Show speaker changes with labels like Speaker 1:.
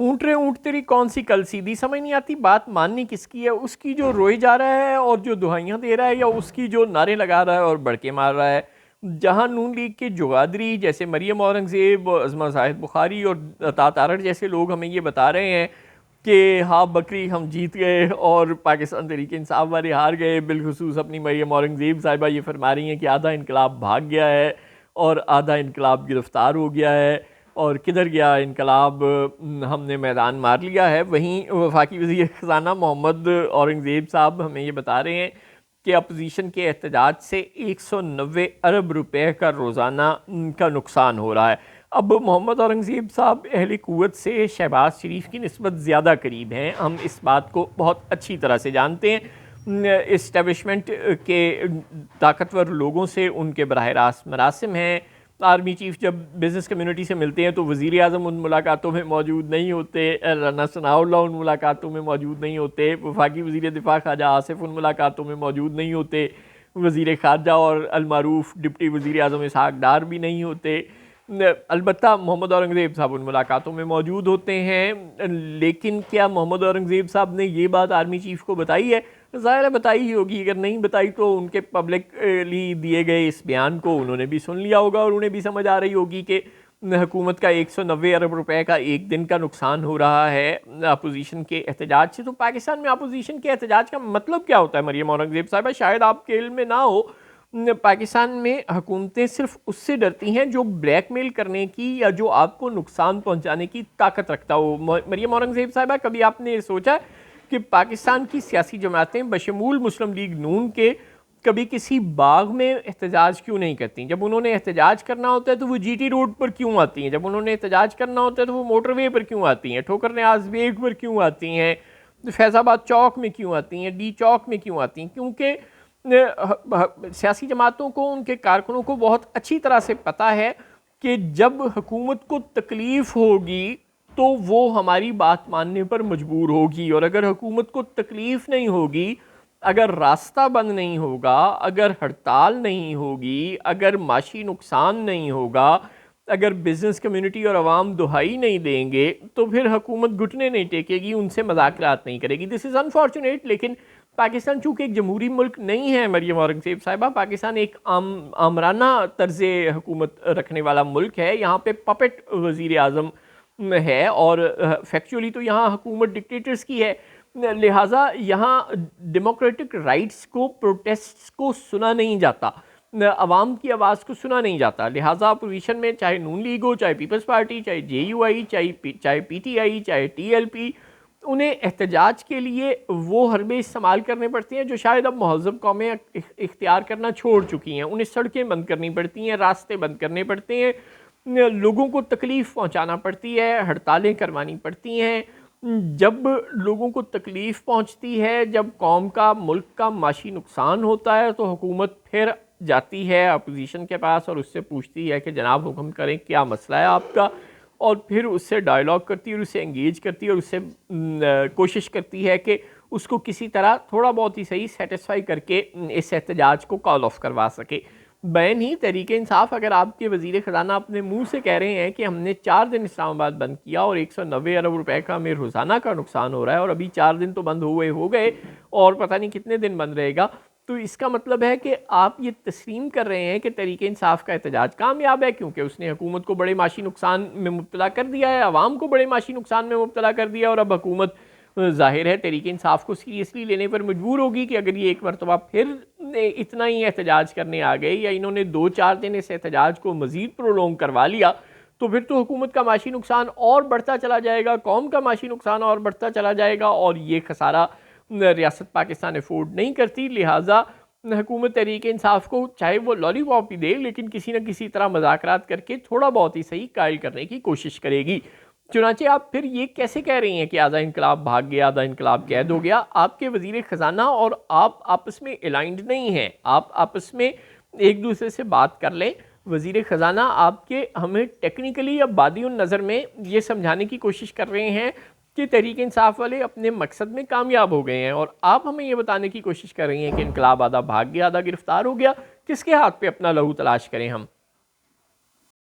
Speaker 1: اونٹ رے اونٹ تیری کون سی کل سیدھی، سمجھ نہیں آتی بات ماننی کس کی ہے، اس کی جو روئے جا رہا ہے اور جو دہائیاں دے رہا ہے، یا اس کی جو نعرے لگا رہا ہے اور بڑکے مار رہا ہے؟ جہاں نون لیگ کے جغادری جیسے مریم اورنگزیب، عظمہ زاہد بخاری اور عطا تارڑ جیسے لوگ ہمیں یہ بتا رہے ہیں کہ ہاں بکری ہم جیت گئے اور پاکستان تحریک انصاف والے ہار گئے، بالخصوص اپنی مریم اورنگزیب صاحبہ یہ فرما رہی ہیں کہ آدھا انقلاب بھاگ گیا ہے اور آدھا انقلاب گرفتار ہو گیا ہے، اور کدھر گیا انقلاب، ہم نے میدان مار لیا ہے۔ وہیں وفاقی وزیر خزانہ محمد اورنگزیب صاحب ہمیں یہ بتا رہے ہیں کہ اپوزیشن کے احتجاج سے 190 ارب روپے کا روزانہ کا نقصان ہو رہا ہے۔ اب محمد اورنگزیب صاحب اہل قوت سے شہباز شریف کی نسبت زیادہ قریب ہیں، ہم اس بات کو بہت اچھی طرح سے جانتے ہیں۔ اسٹیبلشمنٹ کے طاقتور لوگوں سے ان کے براہ راست مراسم ہیں۔ آرمی چیف جب بزنس کمیونٹی سے ملتے ہیں تو وزیر اعظم ان ملاقاتوں میں موجود نہیں ہوتے، رانا ثناء اللہ ان ملاقاتوں میں موجود نہیں ہوتے، وفاقی وزیر دفاع خواجہ آصف ان ملاقاتوں میں موجود نہیں ہوتے، وزیر خارجہ اور المعروف ڈپٹی وزیر اعظم اسحاق ڈار بھی نہیں ہوتے۔ البتہ محمد اورنگزیب صاحب ان ملاقاتوں میں موجود ہوتے ہیں، لیکن کیا محمد اورنگزیب صاحب نے یہ بات آرمی چیف کو بتائی ہے؟ ظاہر ہے بتائی ہی ہوگی، اگر نہیں بتائی تو ان کے پبلکلی دیے گئے اس بیان کو انہوں نے بھی سن لیا ہوگا اور انہیں بھی سمجھ آ رہی ہوگی کہ حکومت کا 190 ارب روپے کا ایک دن کا نقصان ہو رہا ہے اپوزیشن کے احتجاج سے۔ تو پاکستان میں اپوزیشن کے احتجاج کا مطلب کیا ہوتا ہے مریم اورنگزیب صاحبہ؟ شاید آپ کے علم میں نہ ہو، پاکستان میں حکومتیں صرف اس سے ڈرتی ہیں جو بلیک میل کرنے کی یا جو آپ کو نقصان پہنچانے کی طاقت رکھتا ہو۔ مریم اورنگزیب صاحبہ، کبھی آپ نے سوچا کہ پاکستان کی سیاسی جماعتیں بشمول مسلم لیگ نون کے کبھی کسی باغ میں احتجاج کیوں نہیں کرتی؟ جب انہوں نے احتجاج کرنا ہوتا ہے تو وہ جی ٹی روڈ پر کیوں آتی ہیں؟ جب انہوں نے احتجاج کرنا ہوتا ہے تو وہ موٹر وے پر کیوں آتی ہیں؟ ٹھوکر نیاز بیگ پر کیوں آتی ہیں؟ فیض آباد چوک میں کیوں آتی ہیں؟ ڈی چوک میں کیوں آتی ہیں؟ کیونکہ سیاسی جماعتوں کو، ان کے کارکنوں کو بہت اچھی طرح سے پتہ ہے کہ جب حکومت کو تکلیف ہوگی تو وہ ہماری بات ماننے پر مجبور ہوگی، اور اگر حکومت کو تکلیف نہیں ہوگی، اگر راستہ بند نہیں ہوگا، اگر ہڑتال نہیں ہوگی، اگر معاشی نقصان نہیں ہوگا، اگر بزنس کمیونٹی اور عوام دہائی نہیں دیں گے تو پھر حکومت گھٹنے نہیں ٹیکے گی، ان سے مذاکرات نہیں کرے گی۔ دس از انفارچونیٹ، لیکن پاکستان چونکہ ایک جمہوری ملک نہیں ہے مریم اورنگزیب صاحبہ، پاکستان ایک آمرانہ طرز حکومت رکھنے والا ملک ہے۔ یہاں پہ پپٹ وزیر اعظم ہے اور فیکچولی تو یہاں حکومت ڈکٹیٹرز کی ہے، لہٰذا یہاں ڈیموکریٹک رائٹس کو، پروٹیسٹس کو سنا نہیں جاتا، عوام کی آواز کو سنا نہیں جاتا۔ لہٰذا اپوزیشن میں چاہے نون لیگ ہو، چاہے پیپلز پارٹی، چاہے جے یو آئی، چاہے پی ٹی آئی، چاہے ٹی ایل پی، انہیں احتجاج کے لیے وہ حربے استعمال کرنے پڑتے ہیں جو شاید اب مہذب قومیں اختیار کرنا چھوڑ چکی ہیں۔ انہیں سڑکیں بند کرنی پڑتی ہیں، راستے بند کرنے پڑتے ہیں، لوگوں کو تکلیف پہنچانا پڑتی ہے، ہڑتالیں کروانی پڑتی ہیں۔ جب لوگوں کو تکلیف پہنچتی ہے، جب قوم کا، ملک کا معاشی نقصان ہوتا ہے تو حکومت پھر جاتی ہے اپوزیشن کے پاس اور اس سے پوچھتی ہے کہ جناب حکم کریں، کیا مسئلہ ہے آپ کا، اور پھر اس سے ڈائیلاگ کرتی ہے اور اسے انگیج کرتی ہے اور اس سے کوشش کرتی ہے کہ اس کو کسی طرح تھوڑا بہت ہی صحیح سیٹسفائی کر کے اس احتجاج کو کال آف کروا سکے۔ بین ہی تحریک انصاف، اگر آپ کے وزیر خزانہ اپنے منہ سے کہہ رہے ہیں کہ ہم نے 4 دن اسلام آباد بند کیا اور 190 ارب روپے کا ہمیں روزانہ کا نقصان ہو رہا ہے، اور ابھی 4 دن تو بند ہو گئے اور پتہ نہیں کتنے دن بند رہے گا، تو اس کا مطلب ہے کہ آپ یہ تسلیم کر رہے ہیں کہ تحریک انصاف کا احتجاج کامیاب ہے، کیونکہ اس نے حکومت کو بڑے معاشی نقصان میں مبتلا کر دیا ہے، عوام کو بڑے معاشی نقصان میں مبتلا کر دیا، اور اب حکومت ظاہر ہے تحریک انصاف کو سیریسلی لینے پر مجبور ہوگی کہ اگر یہ ایک مرتبہ پھر اتنا ہی احتجاج کرنے آ گئے، یا انہوں نے 2-4 دن اس احتجاج کو مزید پرولونگ کروا لیا، تو پھر تو حکومت کا معاشی نقصان اور بڑھتا چلا جائے گا، قوم کا معاشی نقصان اور بڑھتا چلا جائے گا، اور یہ خسارہ ریاست پاکستان افورڈ نہیں کرتی۔ لہٰذا حکومت تحریک انصاف کو چاہے وہ لالی پاپ ہی دے، لیکن کسی نہ کسی طرح مذاکرات کر کے تھوڑا بہت ہی صحیح قائل کرنے کی کوشش کرے گی۔ چنانچہ آپ پھر یہ کیسے کہہ رہی ہیں کہ آدھا انقلاب بھاگ گیا، آدھا انقلاب قید ہو گیا؟ آپ کے وزیر خزانہ اور آپ آپس میں الائنڈ نہیں ہیں، آپ آپس میں ایک دوسرے سے بات کر لیں۔ وزیر خزانہ آپ کے ہمیں ٹیکنیکلی یا بادی النظر میں یہ سمجھانے کی کوشش کر رہے ہیں کہ تحریک انصاف والے اپنے مقصد میں کامیاب ہو گئے ہیں، اور آپ ہمیں یہ بتانے کی کوشش کر رہی ہیں کہ انقلاب آدھا بھاگ گیا، آدھا گرفتار ہو گیا۔ کس کے ہاتھ پہ اپنا لہو تلاش کریں ہم؟